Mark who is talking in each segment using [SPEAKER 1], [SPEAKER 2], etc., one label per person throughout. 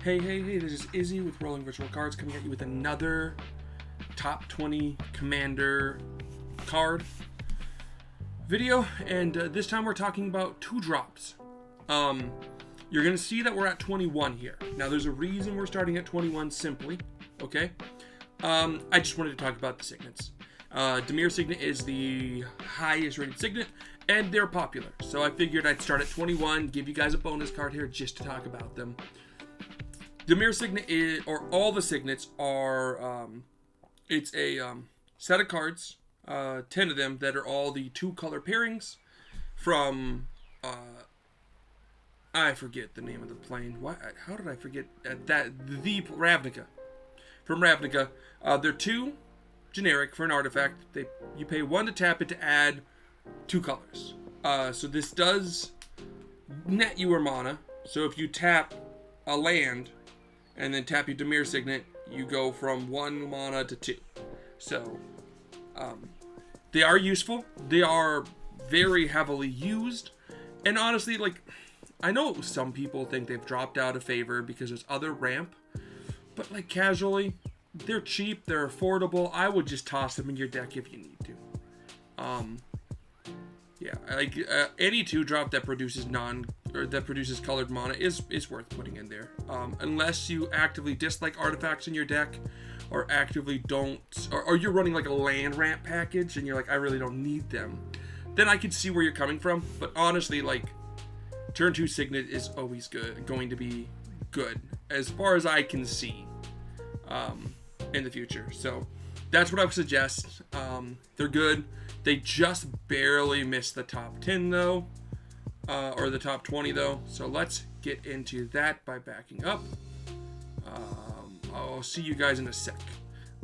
[SPEAKER 1] Hey, this is Izzy with Rolling Virtual Cards coming at you with another top 20 Commander card video, and this time we're talking about 2-drops. You're going to see that we're at 21 here. Now, there's a reason we're starting at 21 simply, okay? I just wanted to talk about the signets. Dimir Signet is the highest rated signet, and they're popular. So I figured I'd start at 21, give you guys a bonus card here just to talk about them. Dimir Signet is, or all the signets are, it's a set of cards, 10 of them, that are all the 2-color pairings from, I forget the name of the plane. How did I forget that? The Ravnica. From Ravnica. They're 2 generic for an artifact. You pay 1 to tap it to add 2 colors. So this does net you mana. So if you tap a land and then tap your Dimir Signet, you go from 1 mana to 2. So they are useful. They are very heavily used. And honestly, like, I know some people think they've dropped out of favor because there's other ramp. But like casually, they're cheap, they're affordable. I would just toss them in your deck if you need to. Yeah, like any 2-drop that produces colored mana is worth putting in there. Unless you actively dislike artifacts in your deck, or actively don't, or you're running like a land ramp package and you're like, I really don't need them, then I can see where you're coming from. But honestly, like, turn 2 Signet is always going to be good as far as I can see in the future. So that's what I would suggest. They're good. They just barely missed the top 10 though, or the top 20 though. So let's get into that by backing up. I'll see you guys in a sec.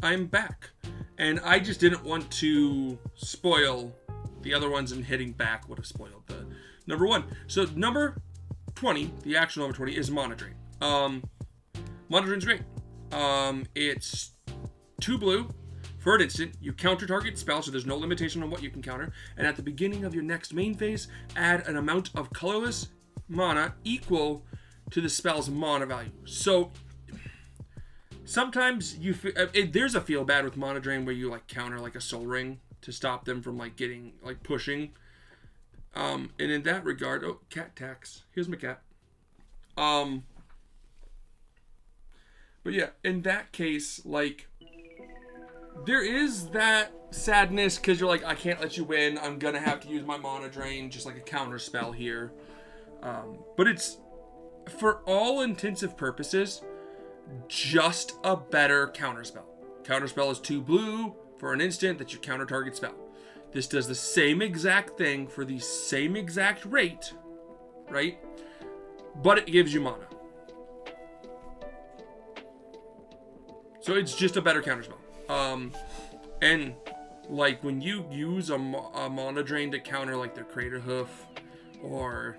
[SPEAKER 1] I'm back, and I just didn't want to spoil the other ones, and hitting back would have spoiled the number 1. So number 20, the actual number 20, is Mana Drain. Mana Drain's great. It's 2 blue. For an instant, you counter target spell, so there's no limitation on what you can counter. And at the beginning of your next main phase, add an amount of colorless mana equal to the spell's mana value. So sometimes there's a feel bad with Mana Drain where you like counter like a Soul Ring to stop them from like getting like pushing. And in that regard, oh, cat tax. Here's my cat. But yeah, in that case, like, there is that sadness because you're like, I can't let you win. I'm gonna have to use my Mana Drain, just like a counter spell here. But it's, for all intensive purposes, just a better counter spell. Counter spell is 2 blue for an instant that you counter target spell. This does the same exact thing for the same exact rate, right? But it gives you mana. So it's just a better counterspell. And like when you use a Mana Drain to counter like their Crater Hoof or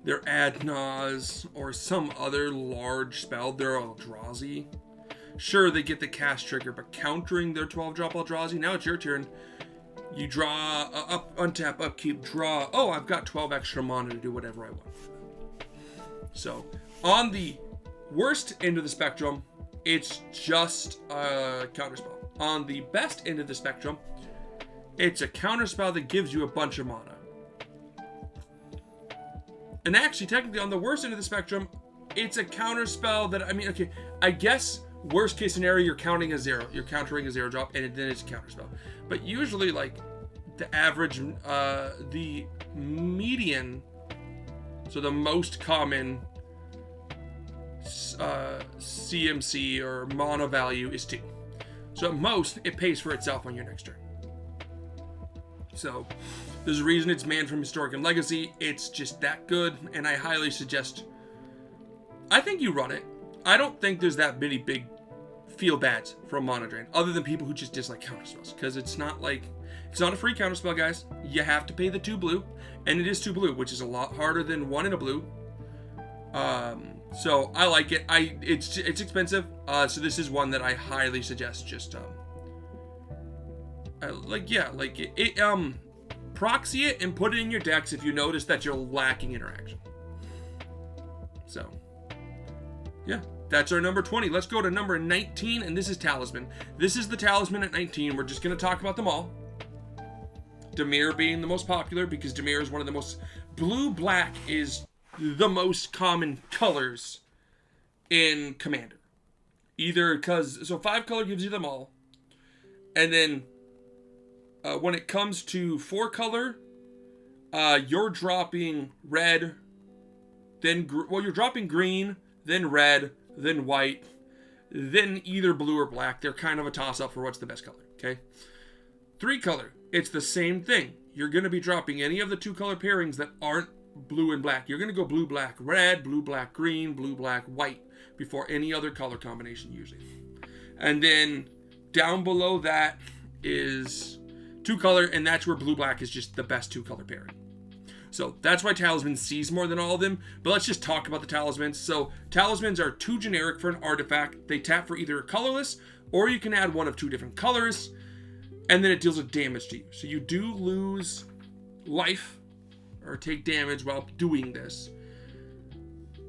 [SPEAKER 1] their Adnaz or some other large spell, their Eldrazi. Sure, they get the cast trigger, but countering their 12-drop Eldrazi, now it's your turn. You draw, untap, upkeep, draw. Oh, I've got 12 extra mana to do whatever I want. So, on the worst end of the spectrum, it's just a counterspell. On the best end of the spectrum, it's a counterspell that gives you a bunch of mana. And actually, technically, on the worst end of the spectrum, it's a counterspell that, I mean, okay, I guess worst case scenario, you're counting a 0. You're countering a 0-drop, and then it's a counterspell. But usually, like, the average, the median, so the most common CMC or mana value is 2. So at most, it pays for itself on your next turn. So there's a reason it's banned from Historic and Legacy. It's just that good, and I highly suggest, I think you run it. I don't think there's that many big feel-bads from Mana Drain, other than people who just dislike counterspells, because it's not like, it's not a free counterspell, guys. You have to pay the 2 blue, and it is 2 blue, which is a lot harder than 1 in a blue. So I like it. It's expensive. So this is one that I highly suggest. Just proxy it and put it in your decks if you notice that you're lacking interaction. So Yeah, that's our number 20. Let's go to number 19, and this is Talisman. This is the Talisman at 19. We're just going to talk about them all. Dimir being the most popular because Dimir is one of the most... Blue-black is the most common colors in Commander. Either because... So 5-color gives you them all. And then when it comes to 4-color, you're dropping red, then... Well, you're dropping green, then red, then white, then either blue or black. They're kind of a toss-up for what's the best color, okay? 3-color, it's the same thing. You're going to be dropping any of the 2-color pairings that aren't blue and black. You're going to go blue, black, red, blue, black, green, blue, black, white before any other color combination usually. And then down below that is 2-color, and that's where blue, black is just the best 2-color pairing. So that's why Talisman sees more than all of them. But let's just talk about the Talismans. So Talismans are too generic for an artifact. They tap for either colorless, or you can add one of 2 different colors, and then it deals with damage to you. So you do lose life or take damage while doing this.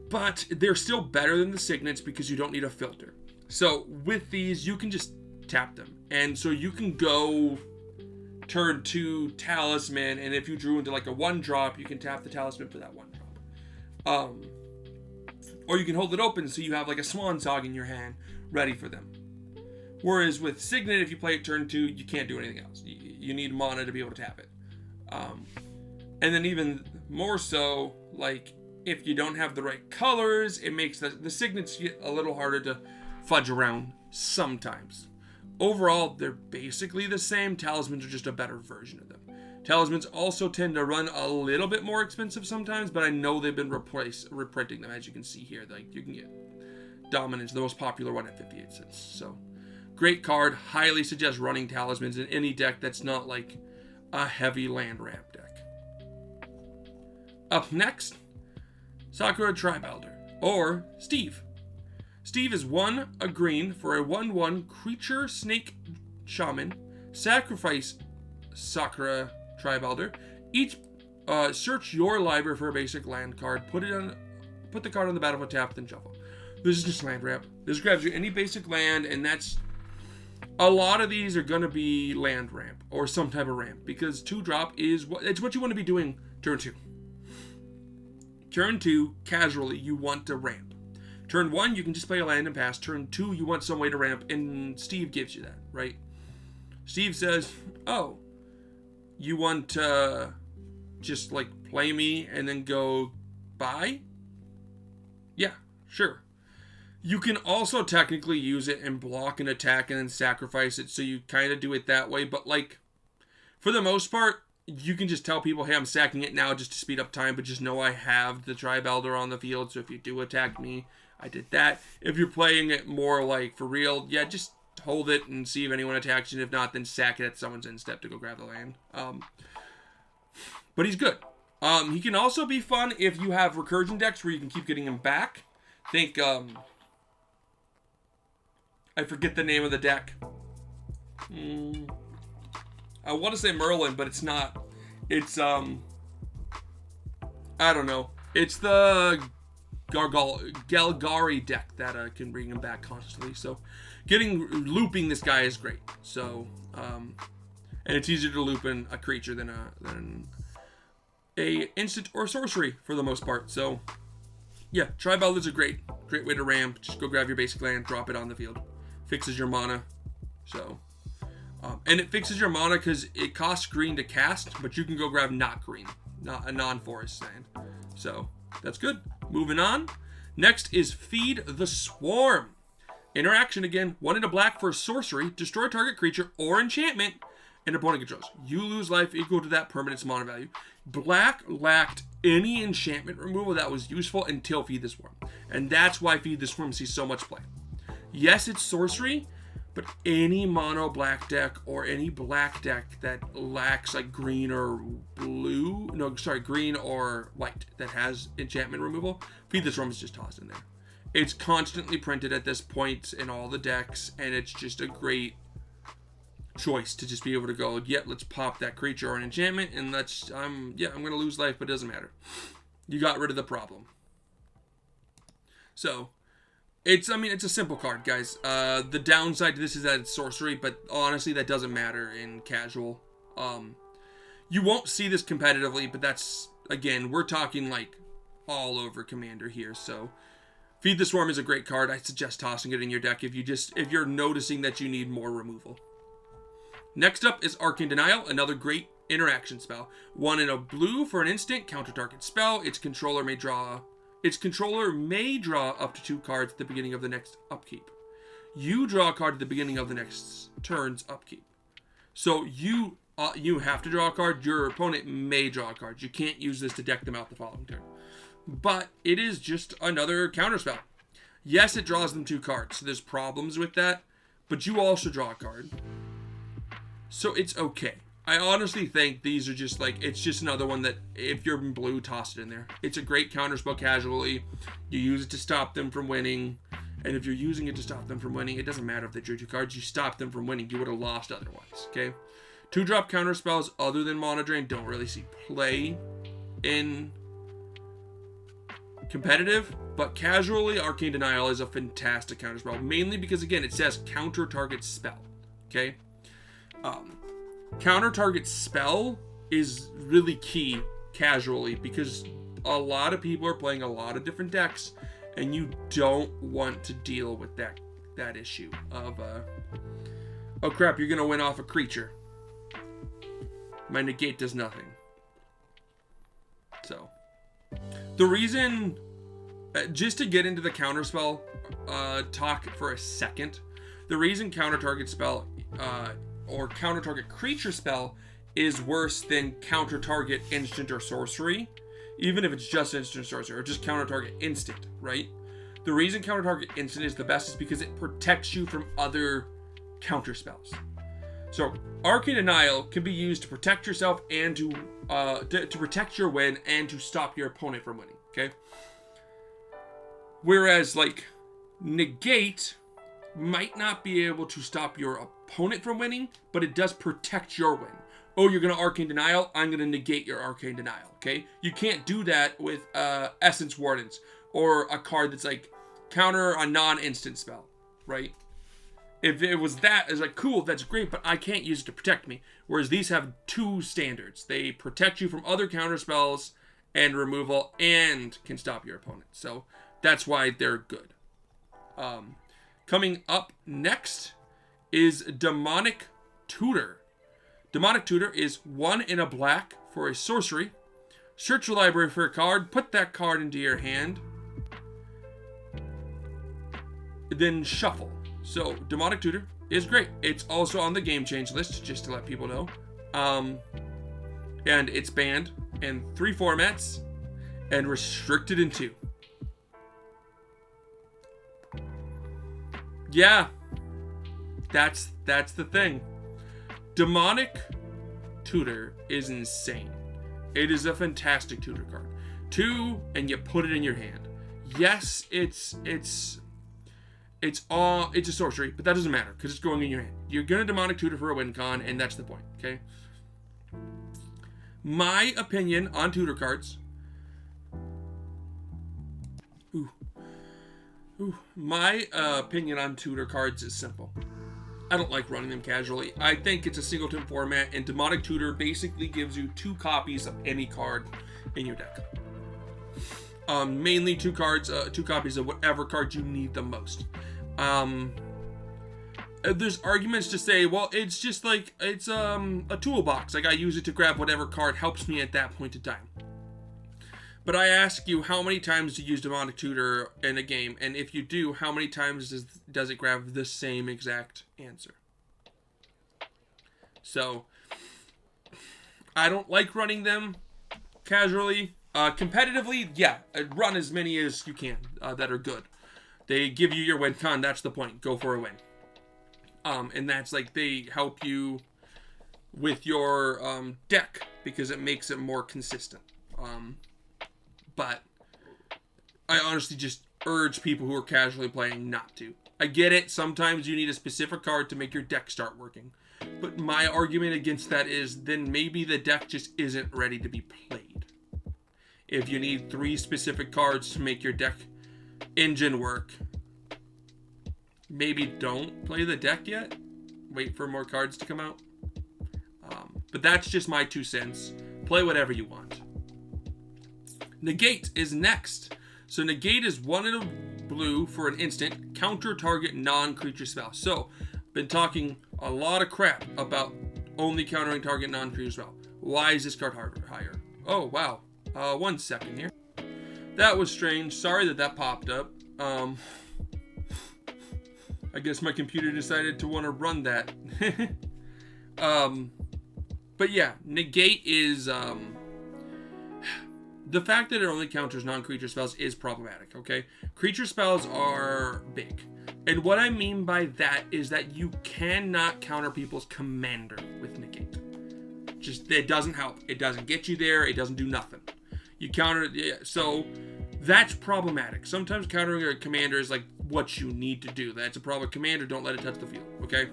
[SPEAKER 1] But they're still better than the Signets because you don't need a filter. So with these, you can just tap them. And so you can go turn 2 Talisman, and if you drew into like a 1-drop, you can tap the Talisman for that 1-drop. Or you can hold it open so you have like a Swan Song in your hand ready for them. Whereas with Signet, if you play it turn 2, you can't do anything else. You need mana to be able to tap it. And then even more so, like, if you don't have the right colors, it makes the Signets get a little harder to fudge around sometimes. Overall, they're basically the same. Talismans are just a better version of them. Talismans also tend to run a little bit more expensive sometimes, but I know they've been reprinting them, as you can see here. Like, you can get Dominance, the most popular one, at 58 cents. So, great card. Highly suggest running Talismans in any deck that's not like a heavy land ramp deck. Up next, Sakura Tribe Elder, or Steve. Steve is 1 a green for a 1/1 creature snake shaman. Sacrifice Sakura Tribe Elder. Each search your library for a basic land card. Put the card on the battlefield, tap, then shuffle. This is just land ramp. This grabs you any basic land, and that's a lot of these are gonna be land ramp or some type of ramp because 2-drop is what you want to be doing turn 2. Turn 2, casually, you want to ramp. Turn 1, you can just play a land and pass. Turn 2, you want some way to ramp, and Steve gives you that, right? Steve says, oh, you want to just, like, play me and then go bye? Yeah, sure. You can also technically use it and block an attack and then sacrifice it, so you kind of do it that way, but, like, for the most part, you can just tell people, hey, I'm sacking it now just to speed up time, but just know I have the Tribe Elder on the field, so if you do attack me, I did that. If you're playing it more like for real, yeah, just hold it and see if anyone attacks you. If not, then sack it at someone's end step to go grab the land. But he's good. He can also be fun if you have recursion decks where you can keep getting him back. Think, I forget the name of the deck. I want to say Merlin, but it's not. It's, I don't know. It's the Galgari deck that can bring him back constantly. So, looping this guy is great. So, and it's easier to loop in a creature than a instant or sorcery for the most part. So, yeah, Tribe Elders are great way to ramp. Just go grab your basic land, drop it on the field, fixes your mana. So, and it fixes your mana because it costs green to cast, but you can go grab not green, not a non-forest land. So that's good. Moving on. Next is Feed the Swarm. Interaction again. 1 and a black for a sorcery. Destroy target creature or enchantment and opponent controls. You lose life equal to that permanent's mana value. Black lacked any enchantment removal that was useful until Feed the Swarm. And that's why Feed the Swarm sees so much play. Yes, it's sorcery, but any mono black deck or any black deck that lacks like green or green or white that has enchantment removal, Feed the Swarm is just tossed in there. It's constantly printed at this point in all the decks, and it's just a great choice to just be able to go, yeah, let's pop that creature or an enchantment, and I'm gonna lose life, but it doesn't matter. You got rid of the problem. So, I mean, it's a simple card, guys. The downside to this is that it's sorcery, but honestly, that doesn't matter in casual. You won't see this competitively, but that's, again, we're talking like all over Commander here. So Feed the Swarm is a great card. I suggest tossing it in your deck if you're noticing that you need more removal. Next up is Arcane Denial, another great interaction spell. 1 in a blue for an instant, counter target spell. Its controller may draw up to 2 cards at the beginning of the next upkeep. You draw a card at the beginning of the next turn's upkeep. So you have to draw a card. Your opponent may draw a card. You can't use this to deck them out the following turn. But it is just another counterspell. Yes, it draws them 2 cards, so there's problems with that. But you also draw a card. So it's okay. I honestly think these are just like, it's just another one that if you're in blue, toss it in there. It's a great counterspell casually. You use it to stop them from winning. And if you're using it to stop them from winning, it doesn't matter if they drew 2 cards. You stop them from winning. You would have lost otherwise, okay? 2-drop counterspells other than Mana Drain don't really see play in competitive, but casually, Arcane Denial is a fantastic counterspell, mainly because, again, it says counter target spell, okay? Counter target spell is really key casually because a lot of people are playing a lot of different decks, and you don't want to deal with that issue of, oh crap, you're going to win off a creature. My negate does nothing. So, the reason, just to get into the counterspell talk for a second, the reason counter target spell or counter target creature spell is worse than counter target instant or sorcery, even if it's just instant or sorcery, or just counter target instant, right? The reason counter target instant is the best is because it protects you from other counter spells. So Arcane Denial can be used to protect yourself and to protect your win and to stop your opponent from winning, okay? Whereas, like, negate might not be able to stop your opponent from winning, but it does protect your win. Oh, you're going to Arcane Denial? I'm going to negate your Arcane Denial, okay? You can't do that with Essence Wardens or a card that's like counter a non-instant spell, right? If it was that, it's like, cool, that's great, but I can't use it to protect me. Whereas these have 2 standards. They protect you from other counter spells and removal and can stop your opponent. So that's why they're good. Coming up next is Demonic Tutor. Demonic Tutor is 1 in a black for a sorcery. Search your library for a card, put that card into your hand, then shuffle. So, Demonic Tutor is great. It's also on the game change list, just to let people know. And it's banned in 3 formats and restricted in 2. Yeah, that's the thing. Demonic Tutor is insane. It is a fantastic tutor card. 2, and you put it in your hand. Yes, it's a sorcery, but that doesn't matter because it's going in your hand. You're gonna Demonic Tutor for a win con, and that's the point, okay? My opinion on tutor cards. My opinion on tutor cards is simple. I don't like running them casually. I think it's a singleton format, and Demonic Tutor basically gives you 2 copies of any card in your deck. Mainly 2 copies of whatever card you need the most. There's arguments to say, well, it's just like, it's a toolbox. Like, I use it to grab whatever card helps me at that point in time. But I ask you, how many times do you use Demonic Tutor in a game? And if you do, how many times does it grab the same exact answer? So, I don't like running them casually. Competitively, yeah, run as many as you can that are good. They give you your win con, that's the point. Go for a win. And that's like, they help you with your deck because it makes it more consistent. But I honestly just urge people who are casually playing not to. I get it, sometimes you need a specific card to make your deck start working. But my argument against that is then maybe the deck just isn't ready to be played. If you need 3 specific cards to make your deck engine work, maybe don't play the deck yet. Wait for more cards to come out. But that's just my 2 cents. Play whatever you want. Negate is next. So negate is 1 in a blue for an instant. Counter target non-creature spell. So, been talking a lot of crap about only countering target non-creature spell. Why is this card higher? Oh, wow. 1 second here. That was strange. Sorry that popped up. I guess my computer decided to want to run that. But yeah, negate is, the fact that it only counters non-creature spells is problematic, okay? Creature spells are big. And what I mean by that is that you cannot counter people's commander with negate. Just, it doesn't help. It doesn't get you there. It doesn't do nothing. You counter, so that's problematic. Sometimes countering a commander is like what you need to do. That's a problem. Commander, don't let it touch the field, okay?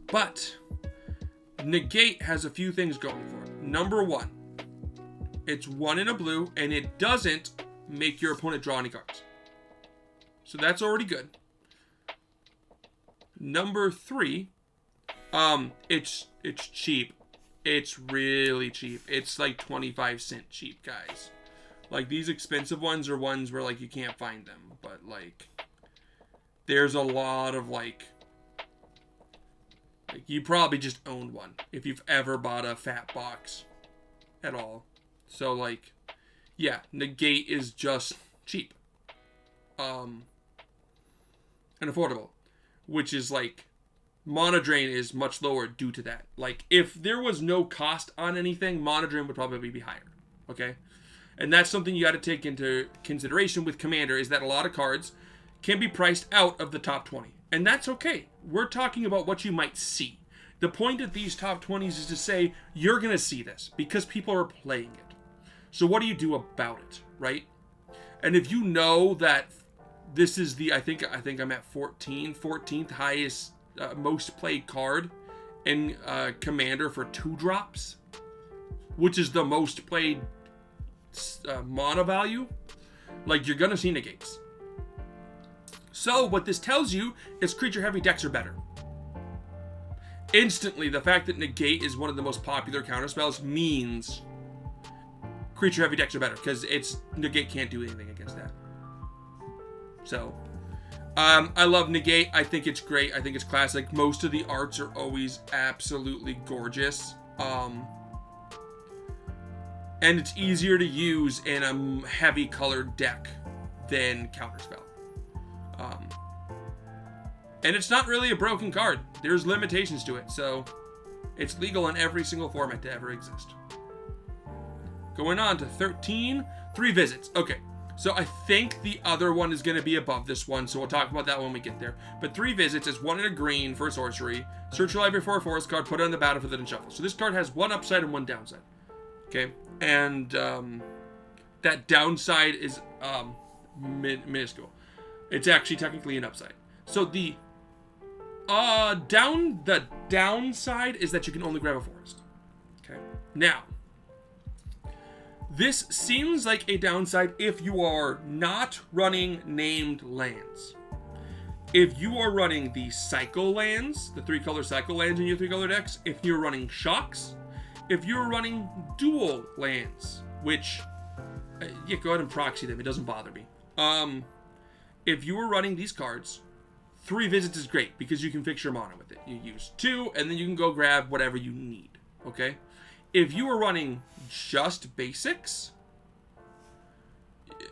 [SPEAKER 1] But negate has a few things going for it. Number 1, it's 1 in a blue, and it doesn't make your opponent draw any cards. So that's already good. Number 3, it's cheap. It's really cheap. It's like 25-cent cheap, guys. Like, these expensive ones are ones where, like, you can't find them. But, like, there's a lot of, like, you probably just owned one if you've ever bought a fat box at all. So, like, yeah, negate is just cheap. And affordable. Which is, like, mana drain is much lower due to that. Like, if there was no cost on anything, mana drain would probably be higher. Okay? And that's something you got to take into consideration with Commander, is that a lot of cards can be priced out of the top 20. And that's okay. We're talking about what you might see. The point of these top 20s is to say, you're going to see this because people are playing it. So what do you do about it, right? And if you know that this is the, I think I'm at 14th highest, most played card in Commander for 2-drops, which is the most played mana value, like, you're going to see negates. So what this tells you is creature heavy decks are better. Instantly, the fact that negate is one of the most popular counterspells means creature heavy decks are better, because negate can't do anything against that. So, I love negate. I think it's great. I think it's classic. Most of the arts are always absolutely gorgeous. And it's easier to use in a heavy colored deck than counterspell. And it's not really a broken card. There's limitations to it, so it's legal in every single format to ever exist. Going on to 13, 3 visits. Okay, so I think the other one is going to be above this one, so we'll talk about that when we get there. But 3 visits is 1 in a green for a sorcery. Search your library for a forest card, put it on the battlefield, and shuffle. So this card has 1 upside and 1 downside. Okay, and that downside is minuscule. It's actually technically an upside. So the downside is that you can only grab a forest. Okay, now this seems like a downside if you are not running named lands. If you are running the cycle lands, the 3-color cycle lands in your 3-color decks, if you're running shocks, if you're running dual lands, which, yeah, go ahead and proxy them. It doesn't bother me. If you were running these cards, 3 visits is great because you can fix your mana with it. You use 2, and then you can go grab whatever you need. Okay? If you were running just basics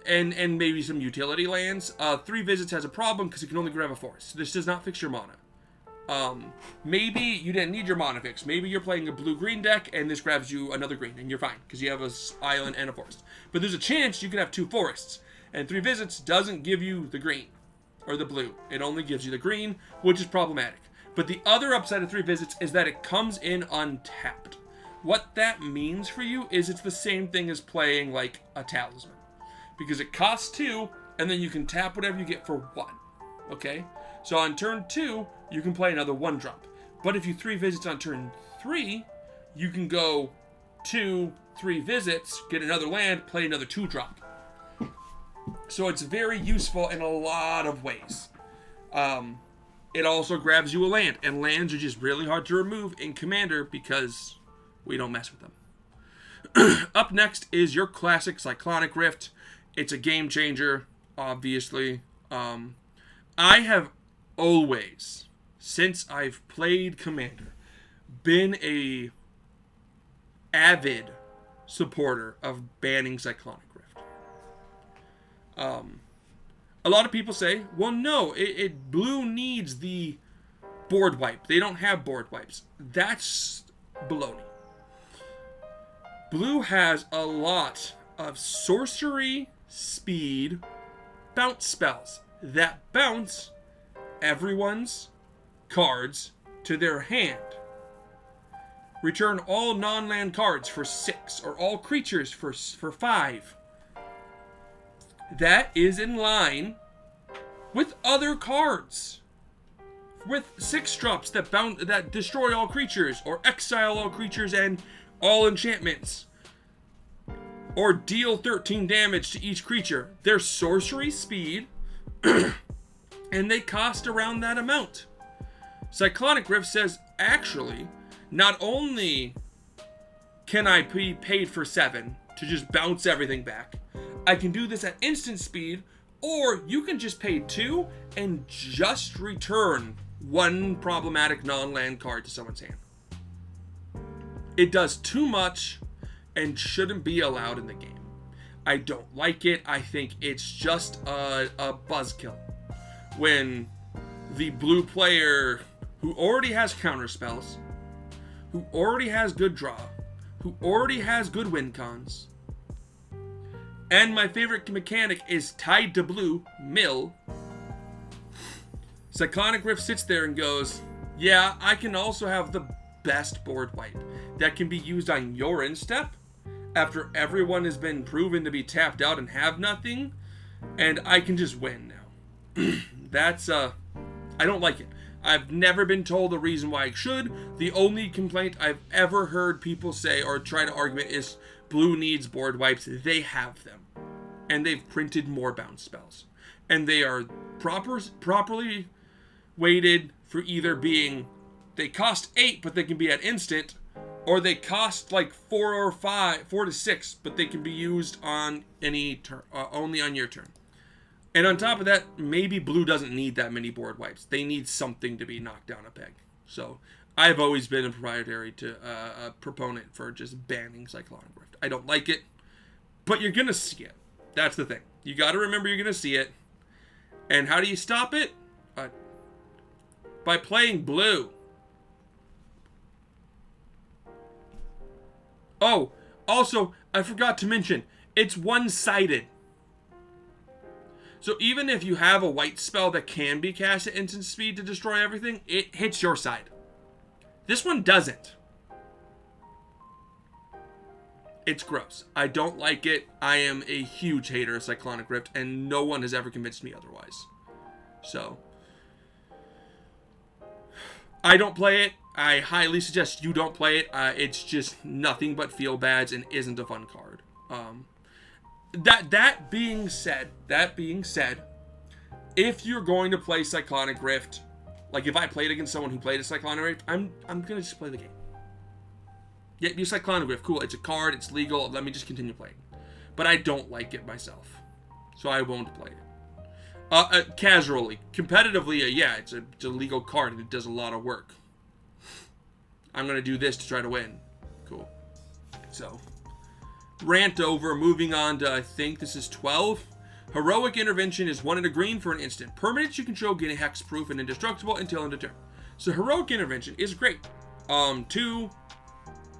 [SPEAKER 1] and maybe some utility lands, 3 visits has a problem because you can only grab a forest. So this does not fix your mana. Maybe you didn't need your mana fix. Maybe you're playing a blue-green deck and this grabs you another green and you're fine because you have an island and a forest. But there's a chance you could have 2 forests, and 3 visits doesn't give you the green or the blue. It only gives you the green, which is problematic. But the other upside of 3 visits is that it comes in untapped. What that means for you is it's the same thing as playing like a talisman, because it costs 2 and then you can tap whatever you get for 1. Okay? So on turn 2, you can play another 1-drop. But if you 3 visits on turn 3, you can go 2, 3 visits, get another land, play another 2-drop. So it's very useful in a lot of ways. It also grabs you a land, and lands are just really hard to remove in Commander because we don't mess with them. Up next is your classic Cyclonic Rift. It's a game changer, obviously. I have always, since I've played Commander, been a avid supporter of banning Cyclonic Rift. A lot of people say, well, no, blue needs the board wipe. They don't have board wipes. That's baloney. Blue has a lot of sorcery, speed, bounce spells that bounce everyone's cards to their hand. Return all non-land cards for 6, or all creatures for 5. That is in line with other cards. With 6-drops that destroy all creatures, or exile all creatures and all enchantments, or deal 13 damage to each creature. They're sorcery speed, and they cost around that amount. Cyclonic Rift says, actually, not only can I be paid for 7 to just bounce everything back, I can do this at instant speed, or you can just pay 2 and just return 1 problematic non-land card to someone's hand. It does too much and shouldn't be allowed in the game. I don't like it. I think it's just a buzzkill. When the blue player who already has counter spells, who already has good draw, who already has good win cons, and my favorite mechanic is tied to blue, mill, Cyclonic Rift sits there and goes, yeah, I can also have the best board wipe that can be used on your instep after everyone has been proven to be tapped out and have nothing, and I can just win now. That's, I don't like it. I've never been told the reason why I should. The only complaint I've ever heard people say or try to argue is blue needs board wipes. They have them. And they've printed more bounce spells. And they are properly weighted for either being, they cost 8, but they can be at instant, or they cost like 4 to 6, but they can be used on any turn, only on your turn. And on top of that, maybe blue doesn't need that many board wipes. They need something to be knocked down a peg. So I've always been a proponent for just banning Cyclonic Rift. I don't like it, but you're gonna see it. That's the thing. You got to remember you're gonna see it. And how do you stop it? By playing blue. Oh, also, I forgot to mention, it's one-sided. So even if you have a white spell that can be cast at instant speed to destroy everything, it hits your side. This one doesn't. It's gross. I don't like it. I am a huge hater of Cyclonic Rift, and no one has ever convinced me otherwise. So, I don't play it. I highly suggest you don't play it. It's just nothing but feel bads and isn't a fun card. That being said, if you're going to play Cyclonic Rift, like if I played against someone who played a Cyclonic Rift, I'm gonna just play the game. Yeah, you Cyclonic Rift, cool. It's a card, it's legal. Let me just continue playing. But I don't like it myself, so I won't play it. Casually, competitively, yeah, it's a legal card and it does a lot of work. I'm gonna do this to try to win. Cool. So, rant over. Moving on to, I think this is 12. Heroic Intervention is 1 and a green for an instant. Permanents you control gain a hexproof and indestructible until end of turn. So Heroic Intervention is great. 2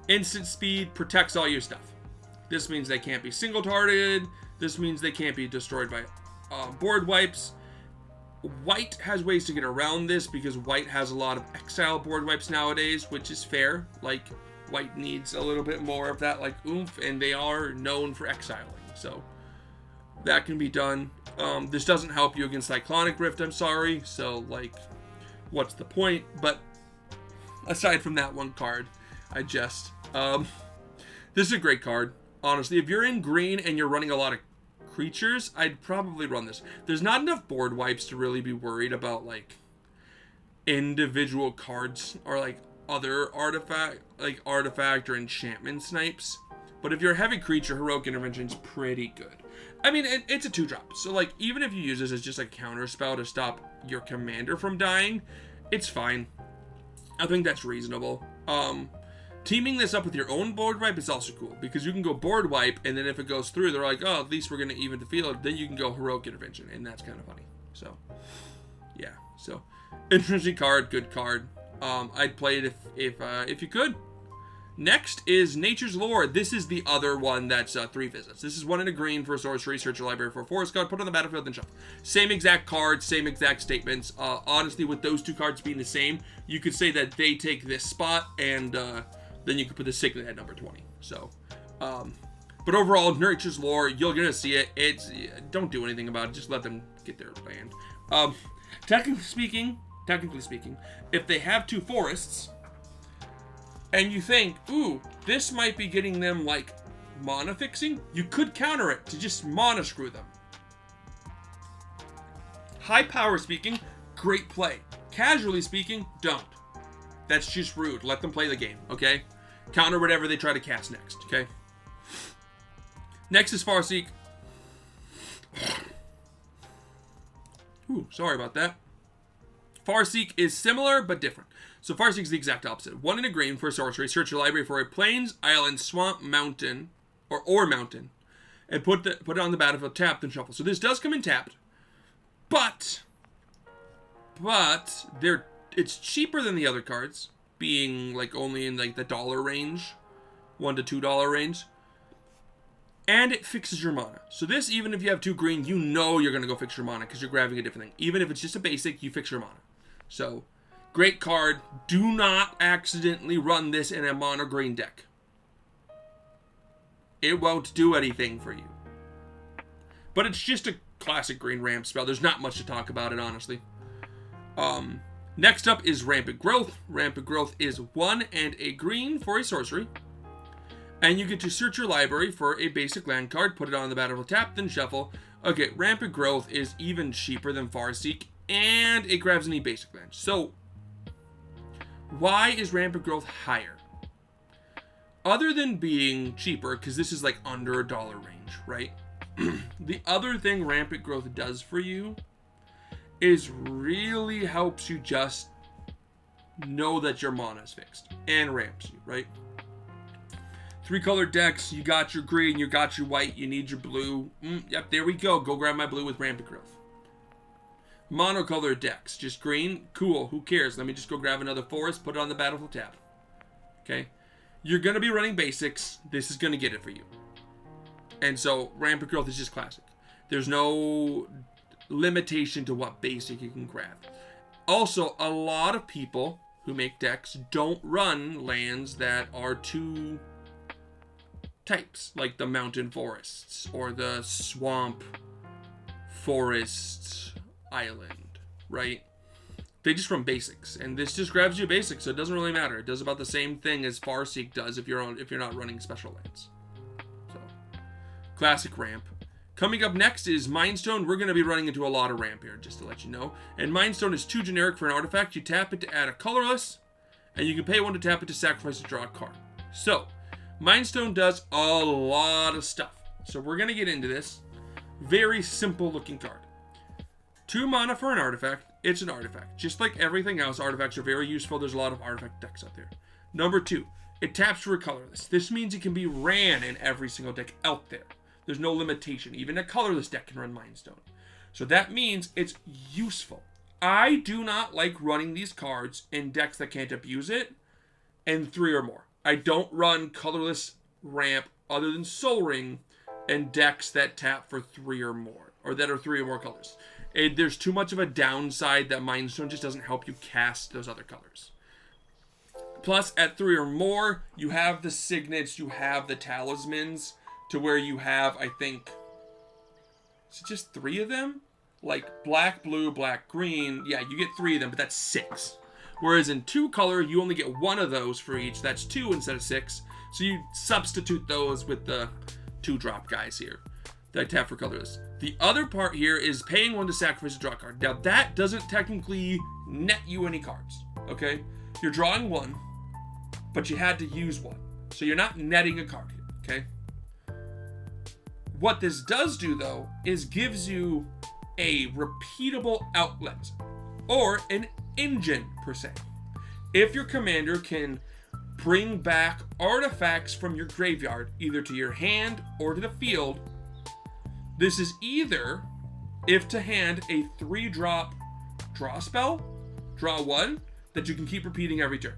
[SPEAKER 1] instant speed, protects all your stuff. This means they can't be single targeted. This means they can't be destroyed by board wipes. White has ways to get around this because white has a lot of exile board wipes nowadays, which is fair. Like, white needs a little bit more of that, like, oomph, and they are known for exiling. So, that can be done. This doesn't help you against Cyclonic Rift, I'm sorry. So, like, what's the point? But, aside from that one card, this is a great card. Honestly, if you're in green and you're running a lot of creatures, I'd probably run this. There's not enough board wipes to really be worried about, like, individual cards or, like, other artifact or enchantment snipes. But if you're a heavy creature, Heroic Intervention's pretty good. I mean, it's a 2-drop. So, like, even if you use this as just a counter spell to stop your commander from dying, it's fine. I think that's reasonable. Teaming this up with your own board wipe is also cool, because you can go board wipe, and then if it goes through, they're like, oh, at least we're going to even the field. Then you can go Heroic Intervention, and that's kind of funny. So, yeah. So, interesting card, good card. I'd play it if you could. Next is Nature's Lore. This is the other one that's 3 visits. This is 1 in a green for a sorcery. Search your library for a forest card, put it on the battlefield, then shuffle. Same exact cards, same exact statements. Honestly, with those 2 cards being the same, you could say that they take this spot, and then you could put the signet at number 20. So, but overall, Nature's Lore, you're gonna see it. Don't do anything about it. Just let them get their land. Technically speaking, if they have 2 forests, and you think, ooh, this might be getting them, like, mana fixing, you could counter it to just mana screw them. High power speaking, great play. Casually speaking, don't. That's just rude. Let them play the game, okay? Counter whatever they try to cast next, okay? Next is Farseek. Ooh, sorry about that. Farseek is similar, but different. So Farseek is the exact opposite. 1 in a green for a sorcery. Search your library for a plains, island, swamp, mountain, or mountain, and put it on the battlefield tapped and shuffle. So this does come in tapped, but it's cheaper than the other cards, being like only in like the dollar range, $1 to $2 range. And it fixes your mana. So this, even if you have 2 green, you know you're going to go fix your mana because you're grabbing a different thing. Even if it's just a basic, you fix your mana. So, great card. Do not accidentally run this in a mono green deck. It won't do anything for you. But it's just a classic green ramp spell. There's not much to talk about it, honestly. Next up is Rampant Growth. Rampant Growth is 1 and a green for a sorcery. And you get to search your library for a basic land card, put it on the battlefield tap, then shuffle. Okay, Rampant Growth is even cheaper than Farseek, and it grabs any basic land. So, why is Rampant Growth higher? Other than being cheaper, because this is like under $1 range, right? The other thing Rampant Growth does for you is really helps you just know that your mana is fixed and ramps you, right? 3-color decks, you got your green, you got your white, you need your blue. Yep, there we go. Go grab my blue with Rampant Growth. Monocolored decks, just green, cool, who cares? Let me just go grab another forest, put it on the battlefield tab. Okay? You're going to be running basics. This is going to get it for you. And so, Rampant Growth is just classic. There's no limitation to what basic you can grab. Also, a lot of people who make decks don't run lands that are 2 types, like the mountain forests or the swamp forest island, right? They just run basics, and this just grabs you basics, so it doesn't really matter. It does about the same thing as Farseek does if you're not running special lands. So, classic ramp. Coming up next is Mindstone. We're going to be running into a lot of ramp here, just to let you know. And Mindstone is too generic for an artifact. You tap it to add a colorless, and you can pay 1 to tap it to sacrifice to draw a card. So, Mindstone does a lot of stuff. So we're going to get into this. Very simple looking card. 2 mana for an artifact. It's an artifact. Just like everything else, artifacts are very useful. There's a lot of artifact decks out there. Number 2, it taps for a colorless. This means it can be ran in every single deck out there. There's no limitation. Even a colorless deck can run Mindstone. So that means it's useful. I do not like running these cards in decks that can't abuse it and 3 or more. I don't run colorless ramp other than Soul Ring in decks that tap for 3 or more, or that are 3 or more colors. There's too much of a downside that Mindstone just doesn't help you cast those other colors. Plus, at 3 or more, you have the signets, you have the talismans, to where you have, I think, is it just 3 of them? Like black, blue, black, green. Yeah, you get 3 of them, but that's 6. Whereas in 2 color, you only get 1 of those for each. That's 2 instead of 6. So you substitute those with the 2-drop guys here. that I tap for colorless. The other part here is paying 1 to sacrifice a draw card. Now that doesn't technically net you any cards, okay? You're drawing 1, but you had to use 1. So you're not netting a card here, okay? What this does do, though, is gives you a repeatable outlet, or an engine, per se. If your commander can bring back artifacts from your graveyard, either to your hand or to the field, this is either, if to hand, a 3-drop draw spell, draw 1, that you can keep repeating every turn.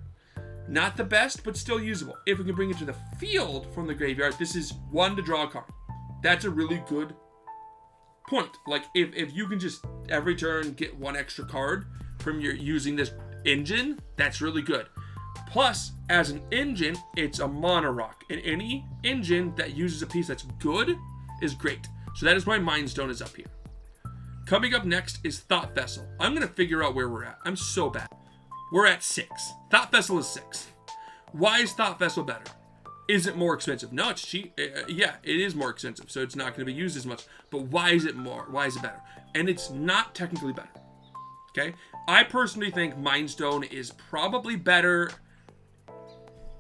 [SPEAKER 1] Not the best, but still usable. If we can bring it to the field from the graveyard, this is 1 to draw a card. That's a really good point. Like, if you can just, every turn, get 1 extra card from your using this engine, that's really good. Plus, as an engine, it's a mono rock. And any engine that uses a piece that's good is great. So that is why Mind Stone is up here. Coming up next is Thought Vessel. I'm going to figure out where we're at. I'm so bad. We're at 6. Thought Vessel is 6. Why is Thought Vessel better? Is it more expensive? No, it's cheap. Yeah, it is more expensive, so it's not going to be used as much. But why is it more? Why is it better? And it's not technically better. Okay? I personally think Mind Stone is probably better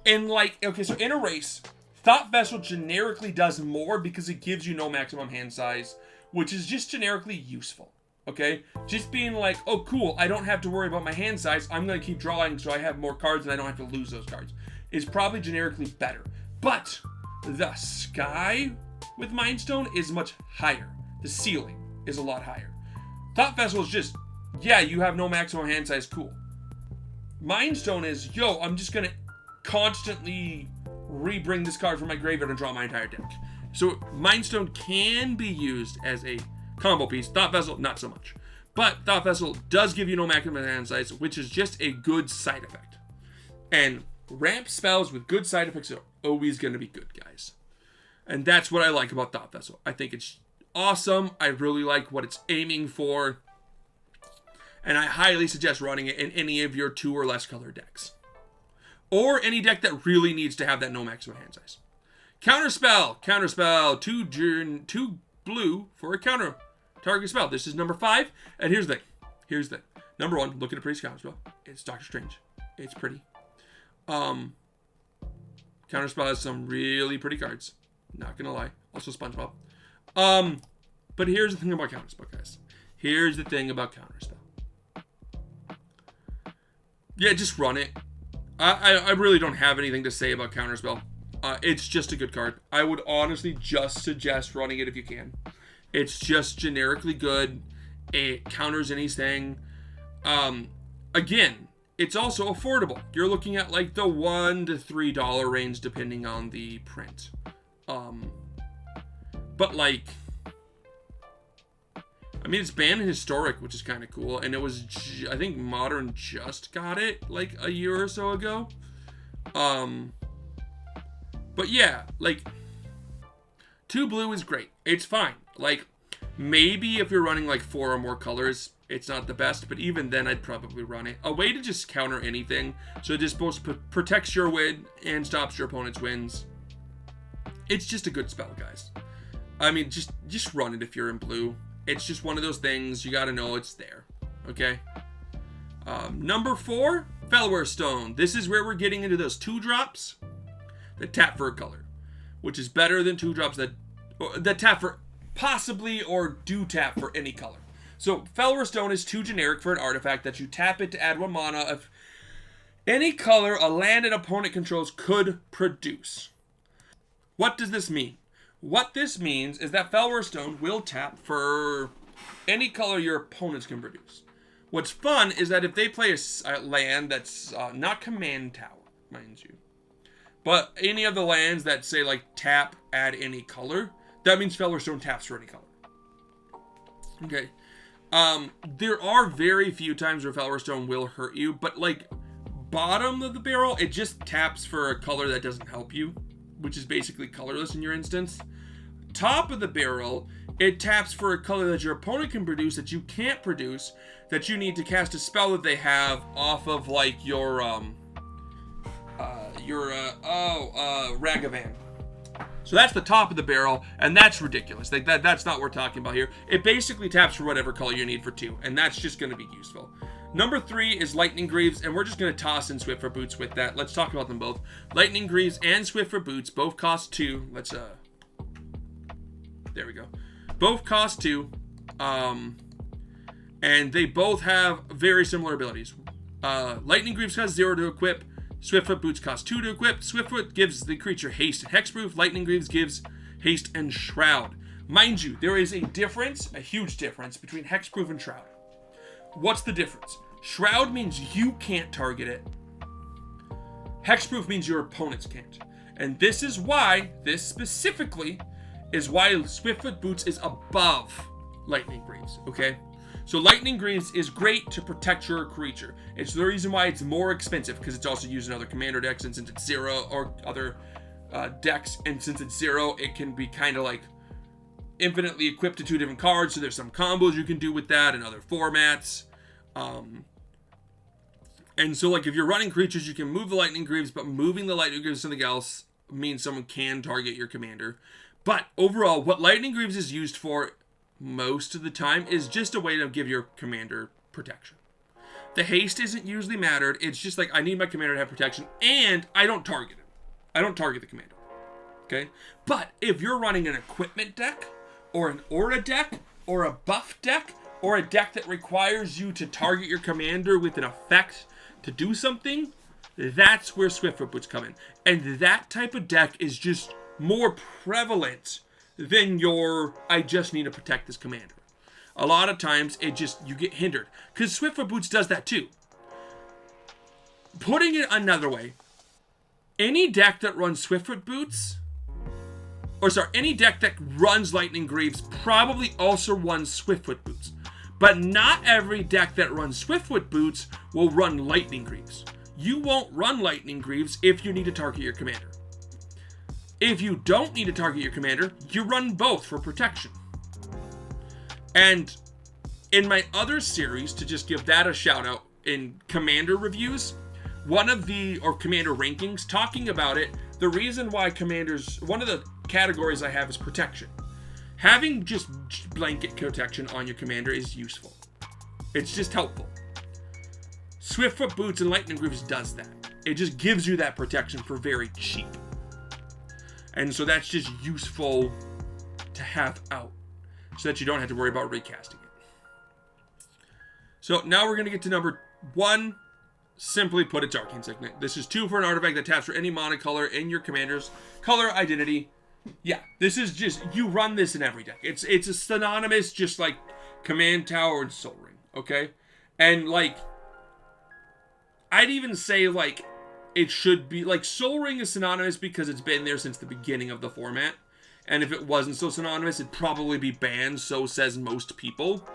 [SPEAKER 1] in, like, okay, so in a race, Thought Vessel generically does more because it gives you no maximum hand size, which is just generically useful. Okay? Just being like, oh, cool, I don't have to worry about my hand size. I'm going to keep drawing so I have more cards and I don't have to lose those cards. Is probably generically better. But the sky with Mind Stone is much higher. The ceiling is a lot higher. Thought Vessel is just, yeah, you have no maximum hand size, cool. Mind Stone is, yo, I'm just going to constantly re-bring this card from my graveyard and draw my entire deck. So Mind Stone can be used as a combo piece. Thought Vessel, not so much. But Thought Vessel does give you no maximum hand size, which is just a good side effect. And ramp spells with good side effects are always going to be good, guys. And that's what I like about Thought Vessel. I think it's awesome. I really like what it's aiming for. And I highly suggest running it in any of your 2 or less color decks. Or any deck that really needs to have that no maximum hand size. Counterspell, 2 blue for a counter target spell. This is number 5. And here's the thing. Number 1, look at a pretty counterspell. It's Doctor Strange. It's pretty. Counterspell has some really pretty cards. Not gonna lie. Also SpongeBob. But here's the thing about Counterspell, guys. Here's the thing about Counterspell. Yeah, just run it. I really don't have anything to say about Counterspell. It's just a good card. I would honestly just suggest running it if you can. It's just generically good. It counters anything. Again, it's also affordable. You're looking at like the $1 to $3 range depending on the print. But like, I mean, it's banned in Historic, which is kind of cool. And it was, I think Modern just got it like a year or so ago. But yeah, like 2 blue is great. It's fine. Like maybe if you're running like 4 or more colors, it's not the best, but even then I'd probably run it. A way to just counter anything. So it just both protects your win and stops your opponent's wins. It's just a good spell, guys. I mean, just run it if you're in blue. It's just one of those things. You got to know it's there. Okay. Number 4, Fellower Stone. This is where we're getting into those 2-drops that tap for a color, which is better than 2-drops that tap for possibly or do tap for any color. So Fellower Stone is too generic for an artifact that you tap it to add 1 mana of any color a land an opponent controls could produce. What does this mean? What this means is that Fellower Stone will tap for any color your opponents can produce. What's fun is that if they play a land that's not Command Tower, mind you, but any of the lands that say like tap, add any color, that means Fellower Stone taps for any color. Okay. There are very few times where Fellower Stone will hurt you, but like bottom of the barrel, it just taps for a color that doesn't help you, which is basically colorless in your instance. Top of the barrel, it taps for a color that your opponent can produce that you can't produce, that you need to cast a spell that they have off of like your Ragavan. So that's the top of the barrel, and that's ridiculous. Like that's not what we're talking about here. It basically taps for whatever color you need for 2, and that's just going to be useful. Number 3 is Lightning Greaves, and we're just going to toss in Swiftfoot Boots with that. Let's talk about them both. Lightning Greaves and Swiftfoot Boots both cost 2. Let's there we go. Both cost 2, and they both have very similar abilities. Lightning Greaves cost 0 to equip. Swiftfoot Boots cost 2 to equip. Swiftfoot gives the creature haste and hexproof. Lightning Greaves gives haste and shroud. Mind you, there is a difference, a huge difference, between hexproof and shroud. What's the difference? Shroud means you can't target it. Hexproof means your opponents can't. And this is why, this specifically, is why Swiftfoot Boots is above Lightning Greaves, okay? So Lightning Greaves is great to protect your creature. It's the reason why it's more expensive, because it's also used in other commander decks, and since it's 0, or other decks, and since it's 0, it can be kind of like infinitely equipped to 2 different cards, so there's some combos you can do with that in other formats. And so like if you're running creatures, you can move the Lightning Greaves, but moving the Lightning Greaves to something else means someone can target your commander. But overall, what Lightning Greaves is used for most of the time is just a way to give your commander protection. The haste isn't usually mattered. It's just like, I need my commander to have protection, and I don't target him. I don't target the commander. Okay? But if you're running an equipment deck, or an aura deck, or a buff deck, or a deck that requires you to target your commander with an effect to do something, that's where Swiftfoot Boots come in. And that type of deck is just more prevalent than your, I just need to protect this commander. A lot of times, you get hindered. Because Swiftfoot Boots does that too. Putting it another way, any deck that runs Swiftfoot Boots, any deck that runs Lightning Greaves probably also runs Swiftfoot Boots. But not every deck that runs Swiftfoot Boots will run Lightning Greaves. You won't run Lightning Greaves if you need to target your commander. If you don't need to target your commander, you run both for protection. And in my other series, to just give that a shout out, in commander reviews, commander rankings, talking about it, the reason why commanders, one of the categories I have is protection. Having just blanket protection on your commander is useful. It's just helpful. Swiftfoot Boots and Lightning Greaves does that. It just gives you that protection for very cheap. And so that's just useful to have out, so that you don't have to worry about recasting it. So now we're going to get to number 1. Simply put, it's Arcane Signet. This is 2 for an artifact that taps for any monocolor in your commander's color identity. Yeah, this is just, you run this in every deck. It's a synonymous, just like Command Tower and Sol Ring, okay? And like, I'd even say like, it should be, like, Sol Ring is synonymous because it's been there since the beginning of the format. And if it wasn't so synonymous, it'd probably be banned, so says most people.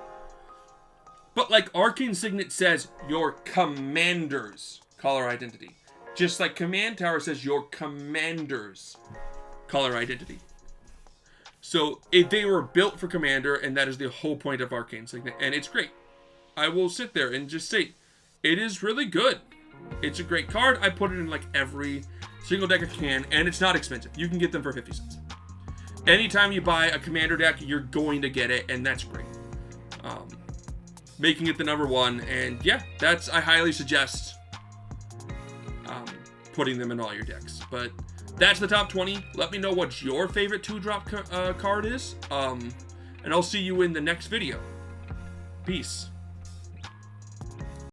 [SPEAKER 1] But, like, Arcane Signet says your commander's color identity. Just like Command Tower says your commander's color identity. So, if they were built for Commander, and that is the whole point of Arcane Signet. And it's great. I will sit there and just say, it is really good. It's a great card. I put it in like every single deck I can, and it's not expensive. You can get them for 50 cents. Anytime you buy a commander deck, you're going to get it, and that's great. Making it the number 1, and yeah, I highly suggest putting them in all your decks. But that's the top 20. Let me know what your favorite 2-drop card is, and I'll see you in the next video. Peace.